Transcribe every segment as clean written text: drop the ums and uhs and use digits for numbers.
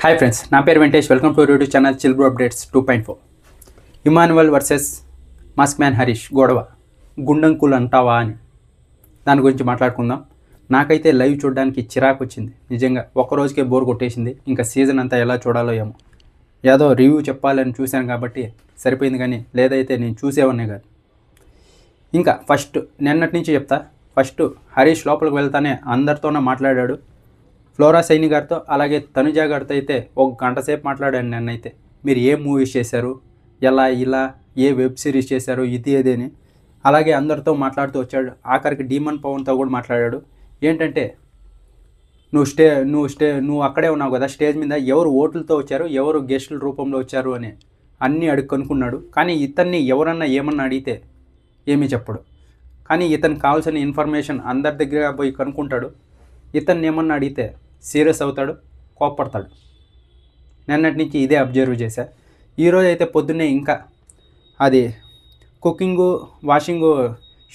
Hi friends, నా పేరు Venkatesh. Welcome to YouTube channel chill bro updates 2.4. Emmanuel versus mask man Harish గొడవ. గుండంకులు అంటావా అని దాని గురించి మాట్లాడుకుందాం. నాకైతే లైవ్ చూడడానికి చిరాకు వచ్చింది. నిజంగా ఒక్కరోజుకే బోర్ కొట్టేసింది. ఇంకా సీజన్ అంతా ఎలా చూడాలో ఏమో. ఏదో రివ్యూ చెప్పాలని చూశాను కాబట్టి సరిపోయింది, కానీ లేదైతే నేను చూసేవనే కాదు. ఇంకా నిన్నటి నుంచి చెప్తా. హరీష్ లోపలికి వెళ్తానే అందరితోనే మాట్లాడాడు. ఫ్లోరా సైని గారితో, అలాగే తనుజా గారితో అయితే 1 గంట సేపు మాట్లాడాను. నన్నైతే మీరు ఏ మూవీస్ చేశారు, ఎలా ఇలా ఏ వెబ్ సిరీస్ చేశారు, ఇది ఏదేని అలాగే అందరితో మాట్లాడుతూ వచ్చాడు. ఆఖరికి డీమన్ పవన్తో కూడా మాట్లాడాడు. ఏంటంటే నువ్వు అక్కడే ఉన్నావు కదా స్టేజ్ మీద, ఎవరు ఓట్లతో వచ్చారు, ఎవరు గెస్టుల రూపంలో వచ్చారు అని అన్నీ కనుక్కున్నాడు. కానీ ఇతన్ని ఎవరన్నా ఏమన్నా అడిగితే ఏమీ చెప్పడు. కానీ ఇతనికి కావాల్సిన ఇన్ఫర్మేషన్ అందరి దగ్గర పోయి కనుక్కుంటాడు. ఇతన్ని ఏమన్నా అడిగితే సీరియస్ అవుతాడు, కోప్పడతాడు. నిన్నటి నుంచి ఇదే అబ్జర్వ్ చేశా. ఈరోజు అయితే పొద్దున్నే ఇంకా అది కుకింగు వాషింగు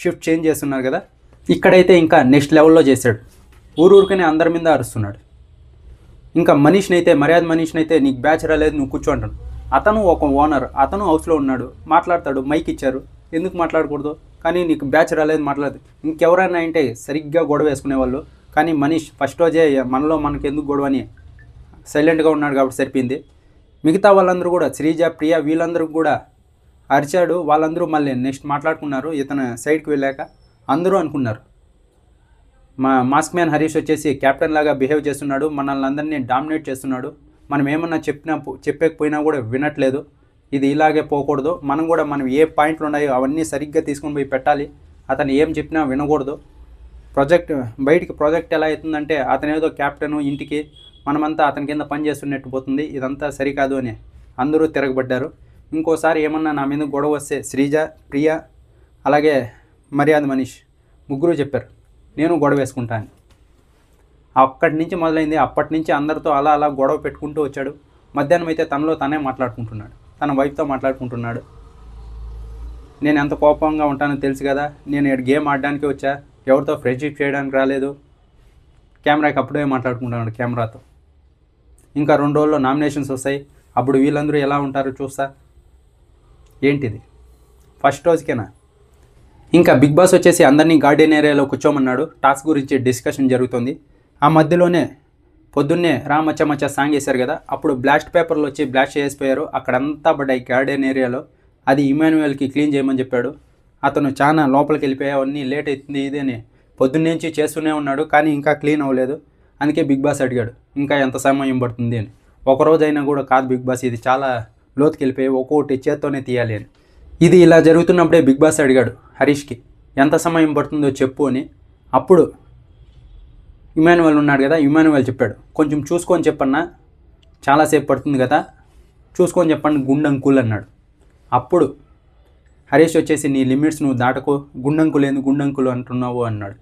షిఫ్ట్ చేంజ్ చేస్తున్నారు కదా, ఇక్కడైతే ఇంకా నెక్స్ట్ లెవెల్లో చేశాడు. ఊరికనే అందరి మీద అరుస్తున్నాడు. ఇంకా మర్యాద మనీష్నైతే నీకు బ్యాచ్ రాలేదు, నువ్వు కూర్చో అంటాడు. అతను ఒక ఓనర్, అతను హౌస్లో ఉన్నాడు, మాట్లాడతాడు. మైక్ ఇచ్చారు, ఎందుకు మాట్లాడకూడదు? కానీ నీకు బ్యాచ్ రాలేదు మాట్లాడదు. ఇంకెవరైనా అంటే సరిగ్గా గొడవ వేసుకునేవాళ్ళు. కానీ మనీష్ ఫస్ట్ రోజే మనకి ఎందుకు గొడవ అని సైలెంట్గా ఉన్నాడు కాబట్టి సరిపోయింది. మిగతా వాళ్ళందరూ కూడా శ్రీజ, ప్రియ వీళ్ళందరూ కూడా అరిచాడు. వాళ్ళందరూ మళ్ళీ నెక్స్ట్ మాట్లాడుకున్నారు. ఇతను సైడ్కి వెళ్ళాక అందరూ అనుకున్నారు మాస్క్ మ్యాన్ హరీష్ వచ్చేసి కెప్టెన్ లాగా బిహేవ్ చేస్తున్నాడు, మనల్ని అందరినీ డామినేట్ చేస్తున్నాడు, మనం ఏమన్నా చెప్పకపోయినా కూడా వినట్లేదు, ఇది ఇలాగే పోకూడదు, మనం ఏ పాయింట్లు ఉన్నాయో అవన్నీ సరిగ్గా తీసుకొని పోయి పెట్టాలి, అతను ఏం చెప్పినా వినకూడదు. బయటికి ప్రాజెక్ట్ ఎలా అవుతుందంటే అతను ఏదో కెప్టెను, ఇంటికి మనమంతా అతని కింద పని చేస్తున్నట్టు పోతుంది, ఇదంతా సరికాదు అని అందరూ తిరగబడ్డారు. ఇంకోసారి ఏమన్నా నా మీద గొడవ వస్తే శ్రీజ, ప్రియ అలాగే మర్యాద మనీష్ ముగ్గురు చెప్పారు నేను గొడవ వేసుకుంటాను. అక్కడి నుంచి మొదలైంది. అప్పటి నుంచి అందరితో అలా గొడవ పెట్టుకుంటూ వచ్చాడు. మధ్యాహ్నం అయితే తనలో తనే మాట్లాడుకుంటున్నాడు, తన వైఫ్తో మాట్లాడుకుంటున్నాడు. నేను ఎంత కోపంగా ఉంటానో తెలుసు కదా, నేను గేమ్ ఆడడానికి వచ్చా, ఎవరితో ఫ్రెండ్షిప్ చేయడానికి రాలేదు. కెమెరాకి అప్పుడే మాట్లాడుకుంటున్నాడు కెమెరాతో. ఇంకా 2 రోజుల్లో నామినేషన్స్ వస్తాయి, అప్పుడు వీళ్ళందరూ ఎలా ఉంటారో చూస్తా. ఏంటిది ఫస్ట్ రోజుకేనా? ఇంకా బిగ్ బాస్ వచ్చేసి అందరినీ గార్డెన్ ఏరియాలో కూర్చోమన్నాడు. టాస్క్ గురించి డిస్కషన్ జరుగుతుంది. ఆ మధ్యలోనే పొద్దున్నే రామచ్చ సాంగ్ వేశారు కదా, అప్పుడు బ్లాస్ట్ పేపర్లు వచ్చి బ్లాస్ట్ చేసిపోయారు. అక్కడంతా పడ్డాయి గార్డెన్ ఏరియాలో. అది ఇమాన్యుయల్కి క్లీన్ చేయమని చెప్పాడు. అతను చాలా లోపలికి వెళ్ళిపోయా, అవన్నీ లేట్ అవుతుంది ఇది అని పొద్దున్నుంచి చేస్తూనే ఉన్నాడు. కానీ ఇంకా క్లీన్ అవ్వలేదు. అందుకే బిగ్ బాస్ అడిగాడు ఇంకా ఎంత సమయం పడుతుంది అని. ఒకరోజైనా కూడా కాదు బిగ్ బాస్, ఇది చాలా లోతుకి వెళ్ళిపోయి ఒక్కొక్కటి చేత్తోనే తీయాలి అని. ఇది ఇలా జరుగుతున్నప్పుడే బిగ్ బాస్ అడిగాడు హరీష్కి ఎంత సమయం పడుతుందో చెప్పు అని. అప్పుడు ఇమాన్యుయల్ ఉన్నాడు కదా, ఇమాన్యుయల్ చెప్పాడు కొంచెం చూసుకొని చెప్పన్నా, చాలాసేపు పడుతుంది కదా, చూసుకొని చెప్పండి గుండంకుల్ అన్నాడు. అప్పుడు హరీష్ వచ్చేసి నీ లిమిట్స్ నువ్వు దాటకు, గుండంకులు అంటున్నావు అన్నాడు.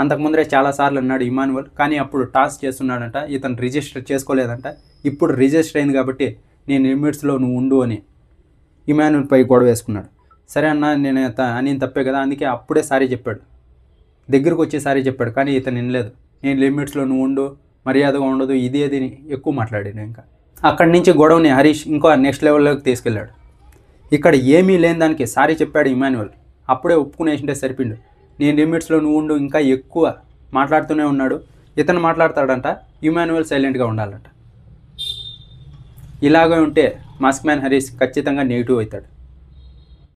అంతకుముందరే చాలాసార్లు అన్నాడు ఇమాన్యుయల్. కానీ అప్పుడు టాస్క్ చేస్తున్నాడంట, ఇతను రిజిస్టర్ చేసుకోలేదంట. ఇప్పుడు రిజిస్టర్ అయింది కాబట్టి నీ లిమిట్స్లో నువ్వు ఉండు అని ఇమాన్యుయల్ పై గొడవ వేసుకున్నాడు. సరే అన్న, నేను తప్పే కదా, అందుకే అప్పుడే సారీ చెప్పాడు, దగ్గరకు వచ్చి సారీ చెప్పాడు. కానీ ఇతను వినలేదు. నేను లిమిట్స్లో నువ్వు ఉండు, మర్యాదగా ఉండదు, ఇది ఎక్కువ మాట్లాడాను. ఇంకా అక్కడి నుంచి గొడవని హరీష్ ఇంకో నెక్స్ట్ లెవెల్లోకి తీసుకెళ్ళాడు. ఇక్కడ ఏమీ లేని దానికి సారీ చెప్పాడు ఇమాన్యుయల్. అప్పుడే ఒప్పుకునేసింటే సరిపిండు. నేను లిమిట్స్లో నువ్వు ఉండు, ఇంకా ఎక్కువ మాట్లాడుతూనే ఉన్నాడు. ఇతను మాట్లాడతాడంట, ఇమాన్యుయల్ సైలెంట్గా ఉండాలంట. ఇలాగే ఉంటే మాస్క్ మ్యాన్ హరీష్ ఖచ్చితంగా నెగిటివ్ అవుతాడు.